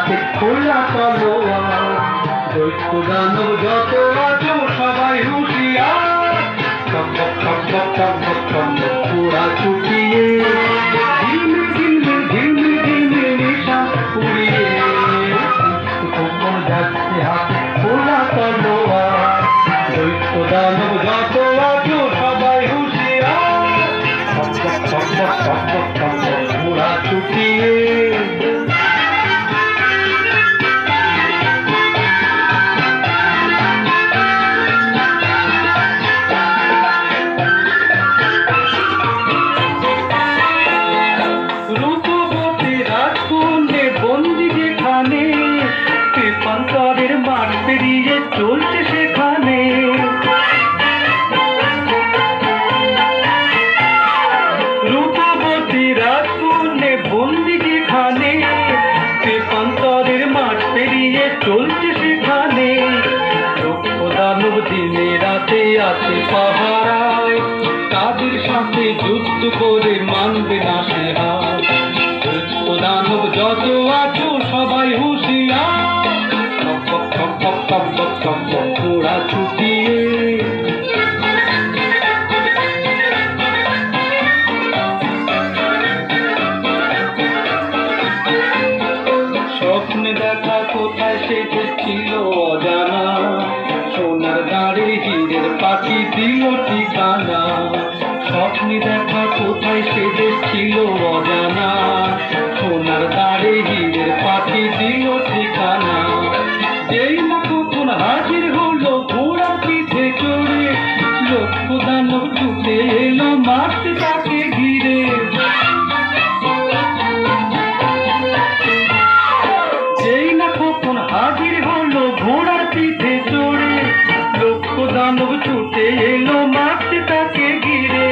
হাতে খোলা তলোয়ার। দৈত্য দানব যত আছো সবাই হুঁশিয়ার। টকবক টকবক টকবক টকবক ঘোড়া ছুটিয়ে, ঝিলমিল ঝিলমিল ঝিলমিল ঝিলমিল নিশান উড়িয়ে। খোকন যাচ্ছে হাতে খোলা তলোয়ার। দৈত্য দানব যত আছো সবাই হুঁশিয়ার। টকবক টকবক টকবক টকবক ঘোড়া ছুটিয়ে। পান্তারের মাঠ পেরিয়ে চলছে সেখানে। রূপবতী রাজকন্যে বন্দি যেখানে, পান্তারের মাঠ পেরিয়ে চলছে সেখানে। দক্ষ দানব দিনে রাতে আছে পাহারায়, তাদের সাথে যুদ্ধ করে মানবে না সে হার। দক্ষ দানব যত আছো সবাই হুঁশিয়ার। ঘোড়া ছুটিয়ে। স্বপ্নে দেখা কোথায় সেটা ছিল অজানা, সোনার দাঁড়ে হীরের পাখি দিল ঠিকানা। স্বপ্নে দেখা কোথায় সেটা ছিল অজানা, সোনার দাঁড়ে হীরের পাখি দিল ঠিকানা। যেই না কখন হাজির হলো ঘোড়া পিঠে চড়ে, লক্ষ দানব ছুটে এলো মারতে তাকে ঘিরে। যেই না কখন হাজির হলো ঘোড়ার পিঠে চড়ে, লক্ষ দানব ছুটে এলো মারতে তাকে ঘিরে।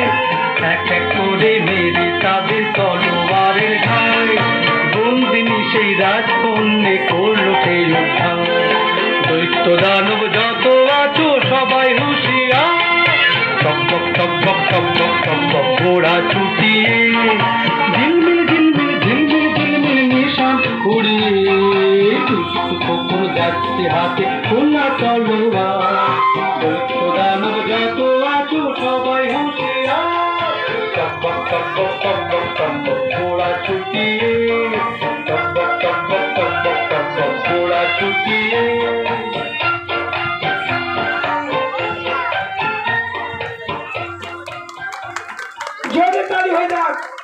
এক এক করে মেরে তাদের তলোয়ারের ঘায়, বন্দিনী সেই রাজকন্যে করলো সেই উদ্ধার। দৈত্য দানব যত আছো সবাই হুঁশিয়ার। টকবক টকবক টকবক টকবক ঘোড়া ছুটিয়ে, ঝিলমিল ঝিলমিল ঝিলমিল ঝিলমিল নিশান উড়িয়ে। দুষ্টু খোকন যাচ্ছে হাতে খোলা তলোয়ার। দৈত্য দানব যত আছো সবাই হুঁশিয়ার। টকবক টকবক টকবক টকবক ঘোড়া ছুটিয়ে, টকবক টকবক টকবক টকবক ঘোড়া ছুটিয়ে। জোরে তালি হয়ে যাক।